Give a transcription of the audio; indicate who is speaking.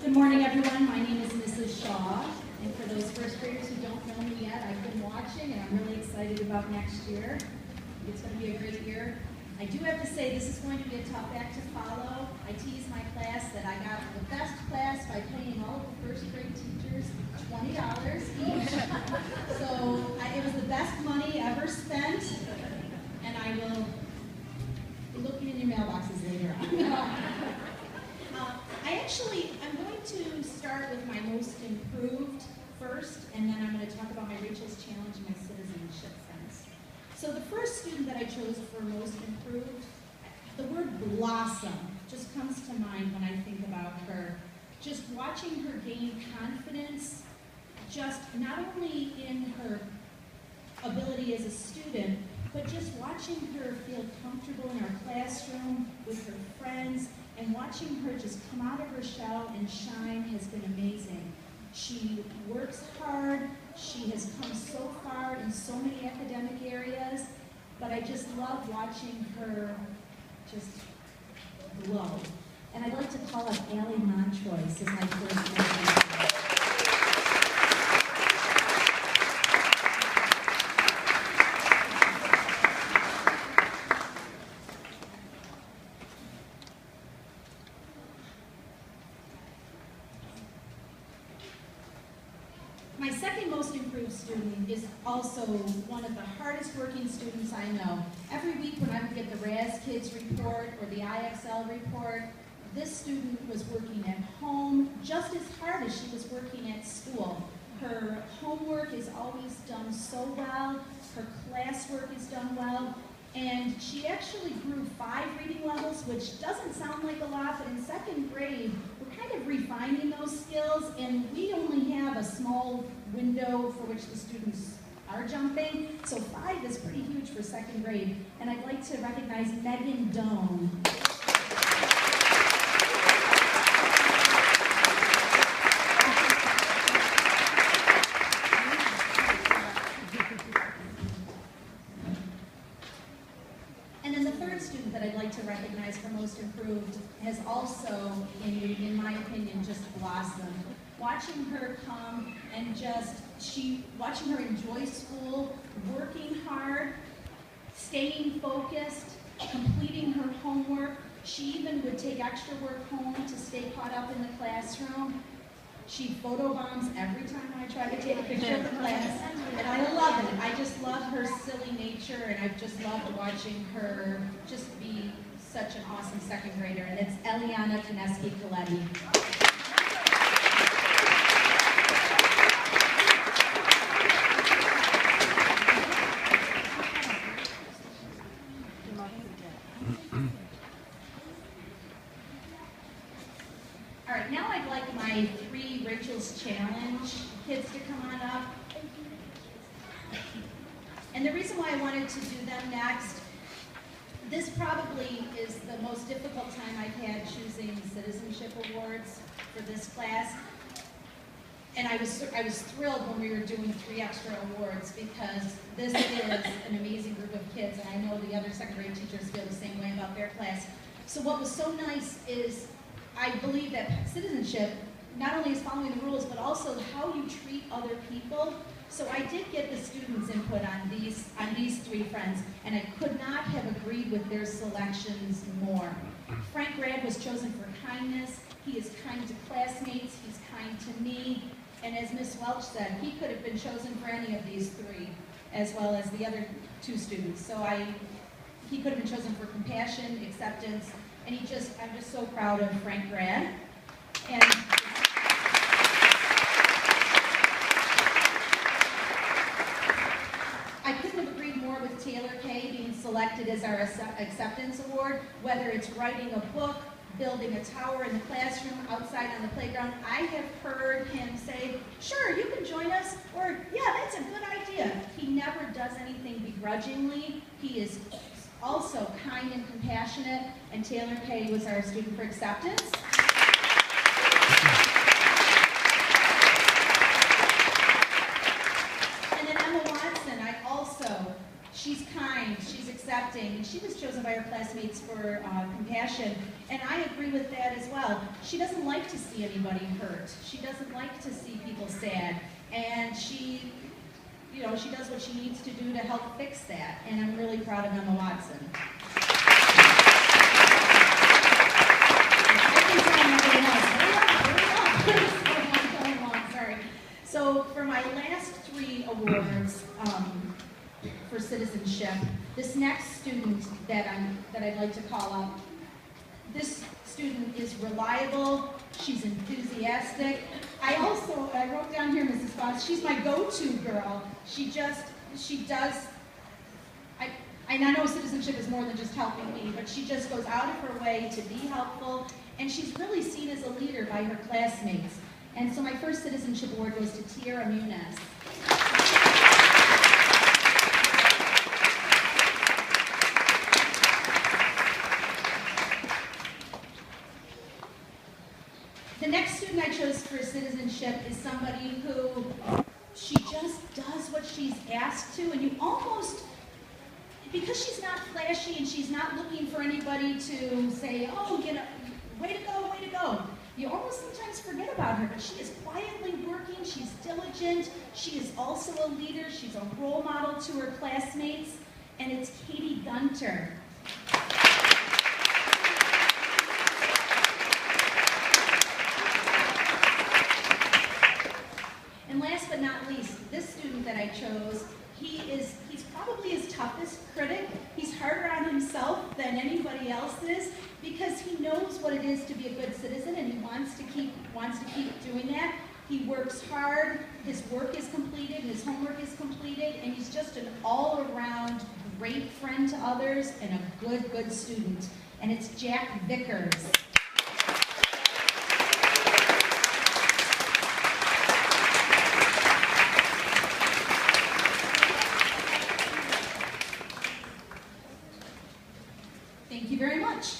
Speaker 1: Good morning, everyone. My name is Mrs. Shaw, and for those first graders who don't know me yet, I've been watching, and I'm really excited about next year. It's going to be a great year. I do have to say this is going to be a tough act to follow. I tease my class that I got the best class by paying all of the first grade teachers $20 each. So it was the best money ever spent, and I will be looking in your mailboxes later on. I'm going to start with my most improved first, and then I'm going to talk about my Rachel's Challenge and my citizenship friends. So the first student that I chose for most improved, the word blossom just comes to mind when I think about her. Just watching her gain confidence, just not only in her ability as a student, but just watching her feel comfortable in our classroom with her friends, and watching her just come out of her shell and shine has been amazing. She works hard, she has come so far in so many academic areas, but I just love watching her just glow. And I'd like to call up Allie Montroyce as my first mentor. My second most improved student is also one of the hardest working students I know. Every week when I would get the RAS Kids report or the IXL report, this student was working at home just as hard as she was working at school. Her homework is always done so well, her classwork is done well, and she actually grew 5 reading levels, which doesn't sound like a lot, but in second grade, we're kind of refining those skills, and we only have a small window for which the students are jumping, so 5 is pretty huge for second grade. And I'd like to recognize Megan Doan. And then the third student that I'd like to recognize for most improved has also, in my opinion, just blossomed. Watching her come and watching her enjoy school, working hard, staying focused, completing her homework. She even would take extra work home to stay caught up in the classroom. She photobombs every time I try to take a picture of the class, and I love it. I just love her silly nature, and I've just loved watching her just be such an awesome second grader, and it's Eliana Kineski-Coletti. All right, now I'd like my 3 Rachel's Challenge kids to come on up. And the reason why I wanted to do them next, this probably is the most difficult time I've had choosing Citizenship Awards for this class. And I was thrilled when we were doing 3 extra awards, because this is an amazing group of kids, and I know the other second grade teachers feel the same way about their class. So what was so nice is I believe that citizenship not only is following the rules, but also how you treat other people. So I did get the students' input on these 3 friends, and I could not have agreed with their selections more. Frank Rad was chosen for kindness. He is kind to classmates, he's kind to me, and as Ms. Welch said, he could have been chosen for any of these 3, as well as the other 2 students. So he could have been chosen for compassion, acceptance, and I'm just so proud of Frank Rad. And I couldn't have agreed more with Taylor Kay being selected as our acceptance award, whether it's writing a book, building a tower in the classroom, outside on the playground. I have heard him say, sure, you can join us, or yeah, that's a good idea. He never does anything begrudgingly. He is also kind and compassionate, and Taylor Kay was our student for acceptance. And then Emma Watson, she's kind, she's accepting, and she was chosen by her classmates for compassion. And I agree with that as well. She doesn't like to see anybody hurt. She doesn't like to see people sad. And she does what she needs to do to help fix that. And I'm really proud of Emma Watson. So for my last 3 awards for citizenship, this next student that I'd like to call up, this student is reliable, she's enthusiastic. I wrote down here, Mrs. Foss, she's my go-to girl. I know citizenship is more than just helping me, but she just goes out of her way to be helpful, and she's really seen as a leader by her classmates. And so my first citizenship award goes to Tiara Muniz. The next student I chose for citizenship is somebody who, she just does what she's asked to, and you almost, because she's not flashy and she's not looking for anybody to say, oh, way to go, way to go. You almost sometimes forget about her, but she is quietly working, she's diligent, she is also a leader, she's a role model to her classmates, and it's Katie Gunter. And last but not least, this student that I chose, he's probably his toughest critic. He's harder on himself than anybody else is because he knows what it is to be a good citizen and he wants to keep doing that. He works hard, his work is completed, his homework is completed, and he's just an all-around great friend to others and a good student. And it's Jack Vickers. Thank you very much.